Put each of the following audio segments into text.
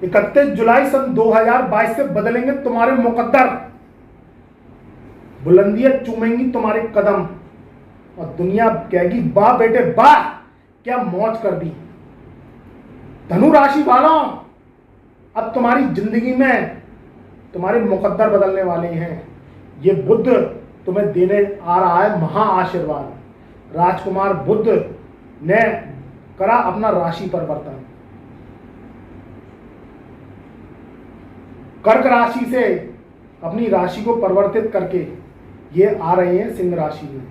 31 जुलाई सन 2022 से बदलेंगे तुम्हारे मुकद्दर, बुलंदियां चूमेंगी तुम्हारे कदम और दुनिया कहेगी वाह बेटे वाह, क्या मौज कर दी। धनु राशि वालों, अब तुम्हारी जिंदगी में तुम्हारे मुकद्दर बदलने वाले हैं। ये बुद्ध तुम्हें देने आ रहा है महा आशीर्वाद। राजकुमार बुद्ध ने करा अपना राशि परिवर्तन, कर्क राशि से अपनी राशि को परिवर्तित करके ये आ रहे हैं सिंह राशि में।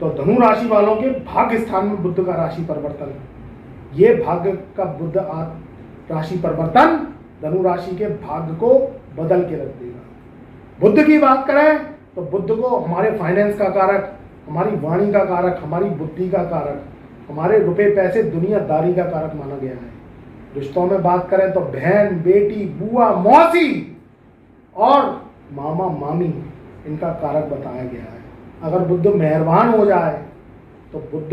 तो धनु राशि वालों के भाग्य स्थान में बुद्ध का राशि परिवर्तन, ये भाग्य का बुद्ध राशि परिवर्तन धनु राशि के भाग्य को बदल के रख देगा। बुद्ध की बात करें तो बुद्ध को हमारे फाइनेंस का कारक, हमारी वाणी का कारक, हमारी बुद्धि का कारक, हमारे रुपए पैसे दुनियादारी का कारक माना गया है। रिश्तों में बात करें तो बहन, बेटी, बुआ, मौसी और मामा मामी इनका कारक बताया गया है। अगर बुद्ध मेहरबान हो जाए तो बुद्ध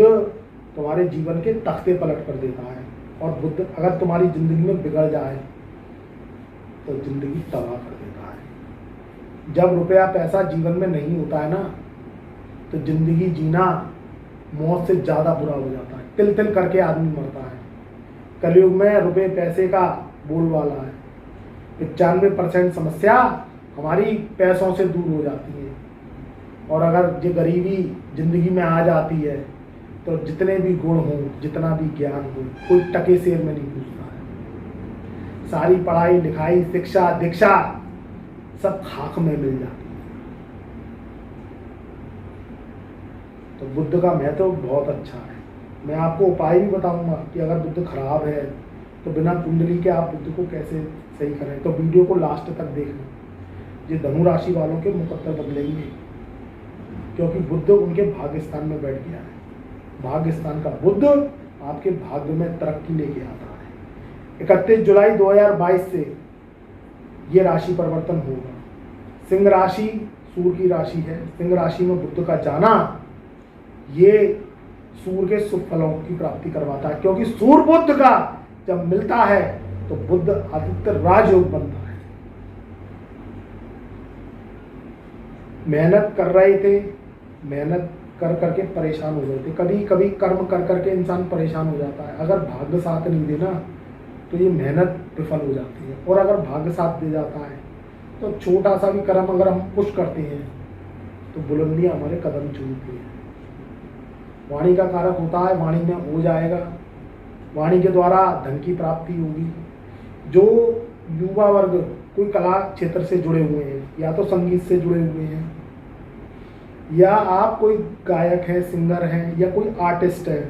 तुम्हारे जीवन के तख्ते पलट कर देता है, और बुद्ध अगर तुम्हारी जिंदगी में बिगड़ जाए तो जिंदगी तबाह कर देता है। जब रुपया पैसा जीवन में नहीं होता है ना, तो जिंदगी जीना मौत से ज़्यादा बुरा हो जाता है। तिल तिल करके आदमी मरता है। कलयुग में रुपए पैसे का बोलबाला है। 95% समस्या हमारी पैसों से दूर हो जाती है, और अगर ये गरीबी जिंदगी में आ जाती है तो जितने भी गुण हो, जितना भी ज्ञान हो, कोई टके सेर में नहीं पूछता है। सारी पढ़ाई लिखाई, शिक्षा दीक्षा सब खाक में मिल जाती है। तो बुद्ध का महत्व बहुत अच्छा है। मैं आपको उपाय भी बताऊंगा कि अगर बुद्ध खराब है तो बिना कुंडली के आप बुद्ध को कैसे सही करें। तो वीडियो को लास्ट तक देखना। ये धनु राशि वालों के मुकद्दर बदलेंगे, क्योंकि बुद्ध उनके भाग्य स्थान में बैठ गया है। भाग्य स्थान का बुद्ध आपके भाग्य में तरक्की लेके आता है। 31 जुलाई 2022 से ये राशि परिवर्तन होगा। सिंह राशि सूर्य की राशि है। सिंह राशि में बुद्ध का जाना ये सूर्य के शुभ फलों की प्राप्ति करवाता है, क्योंकि सूर्य बुद्ध का जब मिलता है तो बुद्ध आदित्य राजयोग बनता है। मेहनत कर रहे थे, मेहनत कर करके परेशान हो गए थे। कभी कभी कर्म कर करके इंसान परेशान हो जाता है। अगर भाग्य साथ नहीं देना तो ये मेहनत विफल हो जाती है, और अगर भाग्य साथ दे जाता है तो छोटा सा भी कर्म अगर हम पुश करते हैं तो बुलंदियां हमारे कदम चूमती हैं। वाणी का कारक होता है, वाणी में हो जाएगा। वाणी के द्वारा धन की प्राप्ति होगी। जो युवा वर्ग कोई कला क्षेत्र से जुड़े हुए हैं, या तो संगीत से जुड़े हुए हैं, या आप कोई गायक हैं, सिंगर हैं, या कोई आर्टिस्ट है,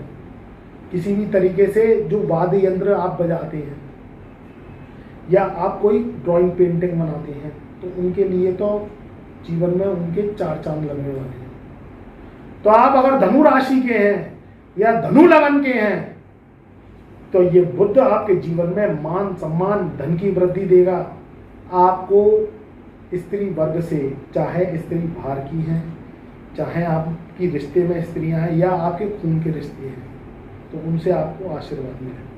किसी भी तरीके से जो वाद्य यंत्र आप बजाते हैं, या आप कोई ड्राइंग पेंटिंग बनाते हैं, तो उनके लिए तो जीवन में उनके चार चांद लगने वाले हैं। तो आप अगर धनु राशि के हैं या धनु लगन के हैं तो ये बुद्ध आपके जीवन में मान सम्मान धन की वृद्धि देगा। आपको स्त्री वर्ग से, चाहे स्त्री बाहर की हैं, चाहे आपकी रिश्ते में स्त्रियां हैं, या आपके खून के रिश्ते हैं, तो उनसे आपको आशीर्वाद मिले।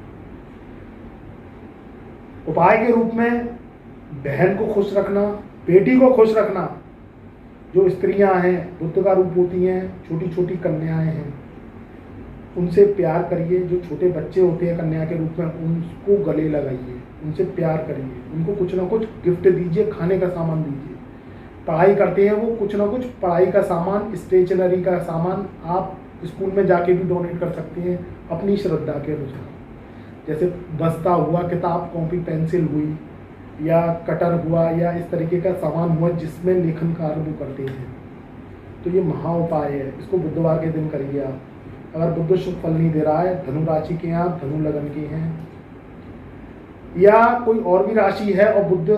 उपाय के रूप में बहन को खुश रखना, बेटी को खुश रखना। जो स्त्रियां हैं बुद्ध का रूप होती हैं, छोटी छोटी कन्याएं हैं, उनसे प्यार करिए। जो छोटे बच्चे होते हैं कन्या के रूप में, उनको गले लगाइए, उनसे प्यार करिए, उनको कुछ ना कुछ गिफ्ट दीजिए, खाने का सामान दीजिए। पढ़ाई करते हैं वो, कुछ ना कुछ पढ़ाई का सामान, स्टेशनरी का सामान आप स्कूल में जाके भी डोनेट कर सकते हैं अपनी श्रद्धा के अनुसार। जैसे बस्ता हुआ, किताब कॉपी पेंसिल हुई, या कटर हुआ, या इस तरीके का सामान हुआ जिसमें लेखन कार्य वो करते हैं। तो ये महा उपाय है, इसको बुधवार के दिन करिए आप। अगर बुद्ध शुभ फल नहीं दे रहा है, धनु राशि के हैं आप, धनु लगन के हैं, या कोई और भी राशि है और बुद्ध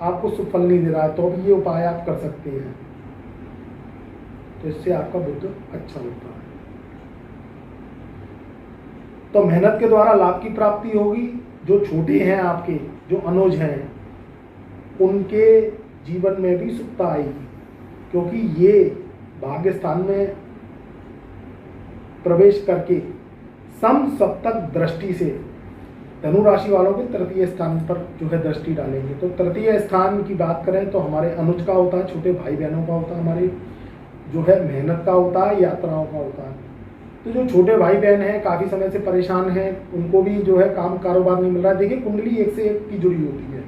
आपको शुभ फल नहीं दे रहा है, तो भी ये उपाय आप कर सकते हैं। तो इससे आपका बुद्ध अच्छा होता है। तो मेहनत के द्वारा लाभ की प्राप्ति होगी। जो छोटे हैं आपके, जो अनुज हैं, उनके जीवन में भी सुखता आएगी, क्योंकि ये भाग्य स्थान में प्रवेश करके सम सप्तक दृष्टि से धनु राशि वालों के तृतीय स्थान पर जो है दृष्टि डालेंगे। तो तृतीय स्थान की बात करें तो हमारे अनुज का होता है, छोटे भाई बहनों का होता है, हमारे जो है मेहनत का होता है, यात्राओं का होता है। तो जो छोटे भाई बहन हैं, काफ़ी समय से परेशान हैं, उनको भी जो है काम कारोबार नहीं मिल रहा है। देखिए कुंडली एक से एक की जुड़ी होती है,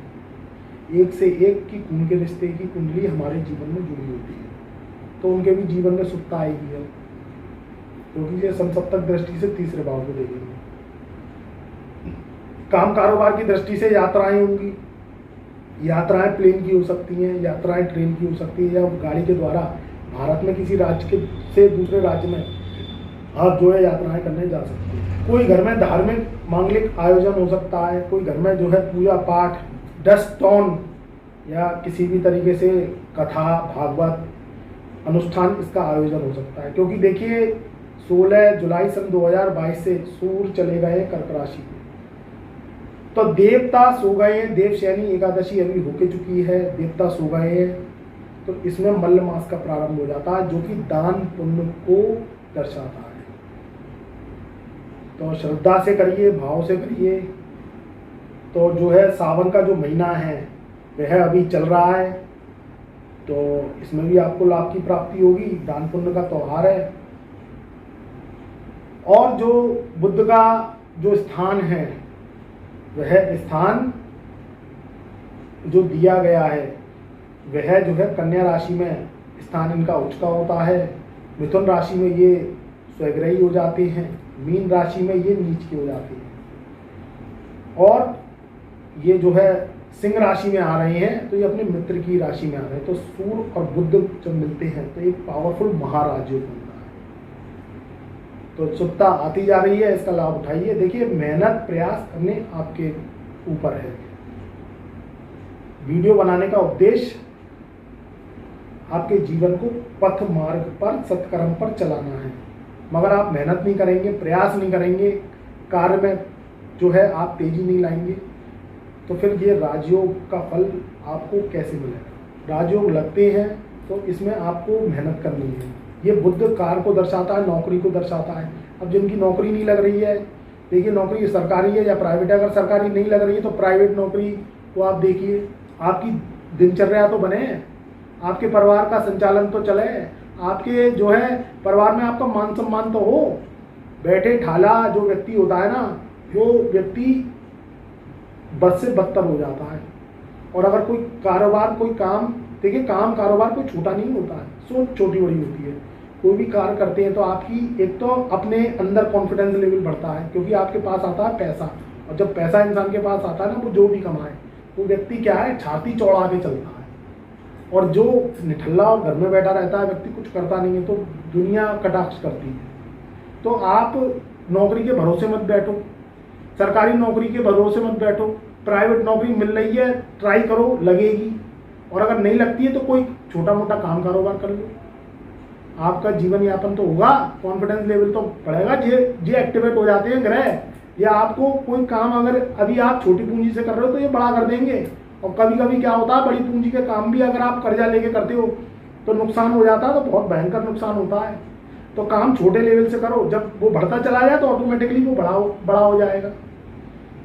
एक से एक की खून के रिश्ते की कुंडली हमारे जीवन में जुड़ी होती है, तो उनके भी जीवन में सुखता आएगी है, क्योंकि ये संसप्तक दृष्टि से तीसरे भाव को देखेंगे। काम कारोबार की दृष्टि से यात्राएं होंगी, यात्राएं प्लेन की हो सकती हैं, यात्राएं ट्रेन की हो सकती है, या गाड़ी के द्वारा भारत में किसी राज्य से दूसरे राज्य में आप जो है यात्राएं करने जा सकते हैं। कोई घर में धार्मिक मांगलिक आयोजन हो सकता है, कोई घर में जो है पूजा पाठ, दस्तौन या किसी भी तरीके से कथा भागवत अनुष्ठान इसका आयोजन हो सकता है। क्योंकि देखिए 16 जुलाई सन 2022 से सूर्य चले गए कर्क राशि में, तो देवता सो गए हैं, देवशयनी एकादशी अभी होके चुकी है, देवता सो गए हैं, तो इसमें मल्ल मास का प्रारंभ हो जाता है, जो कि दान पुण्य को दर्शाता है। तो श्रद्धा से करिए, भाव से करिए। तो जो है सावन का जो महीना है वह अभी चल रहा है, तो इसमें भी आपको लाभ की प्राप्ति होगी, दान पुण्य का त्योहार है। और जो बुध का जो स्थान है, वह स्थान जो दिया गया है वह जो है कन्या राशि में स्थान इनका उच्च का होता है, मिथुन राशि में ये स्वग्रही हो जाते हैं, मीन राशि में ये नीच के हो जाते हैं, और ये जो है सिंह राशि में आ रहे हैं, तो ये अपने मित्र की राशि में आ रहे हैं। तो सूर्य और बुध जब मिलते हैं तो एक पावरफुल महाराजयोग बनता है। तो उत्सुकता आती जा रही है, इसका लाभ उठाइए। देखिए मेहनत प्रयास करने आपके ऊपर है। वीडियो बनाने का उद्देश्य आपके जीवन को पथ मार्ग पर सत्कर्म पर चलाना है, मगर आप मेहनत नहीं करेंगे, प्रयास नहीं करेंगे, कार्य में जो है आप तेजी नहीं लाएंगे, तो फिर ये राजयोग का फल आपको कैसे मिलेगा। राजयोग लगते हैं तो इसमें आपको मेहनत करनी है। ये बुध कार्य को दर्शाता है, नौकरी को दर्शाता है। अब जिनकी नौकरी नहीं लग रही है, देखिए नौकरी सरकारी है या प्राइवेट है, अगर सरकारी नहीं लग रही है तो प्राइवेट नौकरी को आप देखिए, आपकी दिनचर्या तो बने, आपके परिवार का संचालन तो चले, आपके जो है परिवार में आपका मान सम्मान तो हो। बैठे ठाला जो व्यक्ति होता है ना, वो व्यक्ति बद से बदतर हो जाता है। और अगर कोई कारोबार कोई काम, देखिए काम कारोबार कोई छोटा नहीं होता है, सोच छोटी बड़ी होती है। कोई भी कार्य करते हैं तो आपकी एक तो अपने अंदर कॉन्फिडेंस लेवल बढ़ता है, क्योंकि आपके पास आता है पैसा, और जब पैसा इंसान के पास आता है ना, वो जो भी कमाए वो व्यक्ति क्या है, छाती चौड़ा के चलता है। और जो निठल्ला और घर में बैठा रहता है व्यक्ति, कुछ करता नहीं है, तो दुनिया कटाक्ष करती है। तो आप नौकरी के भरोसे मत बैठो, सरकारी नौकरी के भरोसे मत बैठो, प्राइवेट नौकरी मिल रही है ट्राई करो, लगेगी, और अगर नहीं लगती है तो कोई छोटा मोटा काम कारोबार कर लो, आपका जीवन यापन तो होगा, कॉन्फिडेंस लेवल तो बढ़ेगा। ये एक्टिवेट हो जाते हैं ग्रह, या आपको कोई काम अगर अभी आप छोटी पूंजी से कर रहे हो तो ये बड़ा कर देंगे। और कभी कभी क्या होता है, बड़ी पूंजी के काम भी अगर आप कर्जा लेके करते हो तो नुकसान हो जाता है, तो बहुत भयंकर नुकसान होता है। तो काम छोटे लेवल से करो, जब वो बढ़ता चला जाए तो ऑटोमेटिकली वो बड़ा हो जाएगा।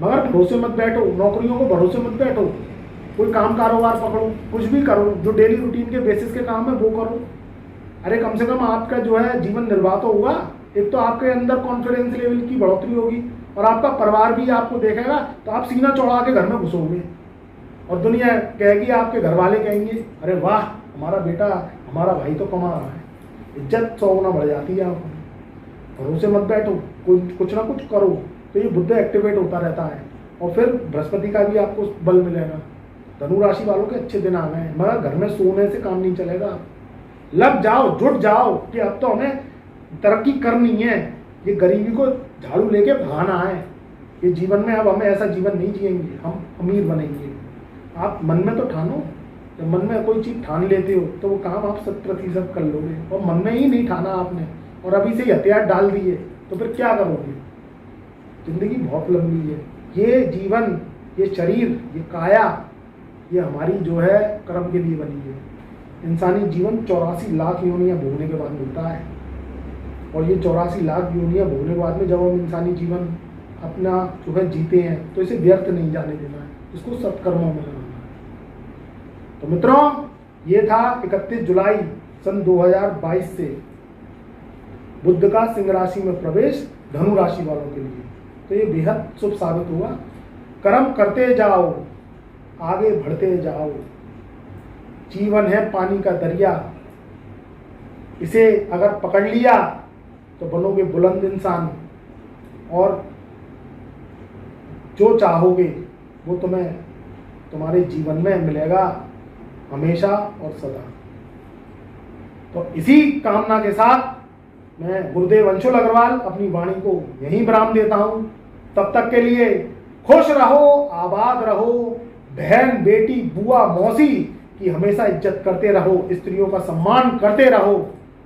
मगर भरोसे मत बैठो, नौकरियों को भरोसे मत बैठो, कोई काम कारोबार पकड़ो, कुछ भी करो, जो डेली रूटीन के बेसिस के काम है वो करो। अरे कम से कम आपका जो है जीवन निर्वाह तो होगा, एक तो आपके अंदर कॉन्फिडेंस लेवल की बढ़ोतरी होगी, और आपका परिवार भी आपको देखेगा, तो आप सीना चौड़ा के घर में घुसोगे, और दुनिया कहेगी, आपके घर वाले कहेंगे, अरे वाह हमारा बेटा, हमारा भाई तो कमा रहा है, इज्जत 100 गुना बढ़ जाती है आपको। भरोसे मत बैठो, कुछ ना कुछ करो। तो ये बुध एक्टिवेट होता रहता है, और फिर बृहस्पति का भी आपको बल मिलेगा। धनु राशि वालों के अच्छे दिन आ गए हैं, मगर घर में सोने से काम नहीं चलेगा। लग जाओ, जुट जाओ कि अब तो हमें तरक्की करनी है, ये गरीबी को झाड़ू लेके भगाना है। ये जीवन में अब हमें ऐसा जीवन नहीं जिएंगे, हम अमीर बनेंगे। आप मन में तो ठानो, जब मन में कोई चीज़ ठान लेते हो तो वो काम आप 100% कर लोगे, और मन में ही नहीं ठाना आपने, और अभी से हथियार डाल दिए, तो फिर क्या करोगे। जिंदगी बहुत लंबी है, ये जीवन, ये शरीर, ये काया, ये हमारी जो है कर्म के लिए बनी है। इंसानी जीवन 84 लाख योनियाँ भोगने के बाद मिलता है, और ये 84 लाख योनियाँ भोगने के बाद में जब हम इंसानी जीवन अपना जो है जीते हैं, तो इसे व्यर्थ नहीं जाने देना है, इसको सत्कर्मों में लगाना है। तो मित्रों, ये था 31 जुलाई सन 2022 से बुध का सिंह राशि में प्रवेश धनु राशि वालों के लिए। तो ये बेहद शुभ साबित हुआ। कर्म करते जाओ, आगे बढ़ते जाओ। जीवन है पानी का दरिया, इसे अगर पकड़ लिया तो बनोगे बुलंद इंसान, और जो चाहोगे वो तुम्हें तुम्हारे जीवन में मिलेगा हमेशा और सदा। तो इसी कामना के साथ मैं गुरुदेव अंशुल अग्रवाल अपनी वाणी को यहीं विराम देता हूं। तब तक के लिए खुश रहो, आबाद रहो, बहन बेटी बुआ मौसी की हमेशा इज्जत करते रहो, स्त्रियों का सम्मान करते रहो,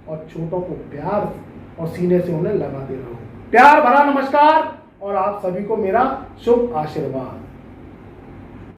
और छोटों को प्यार और सीने से उन्हें लगाते रहो। प्यार भरा नमस्कार और आप सभी को मेरा शुभ आशीर्वाद।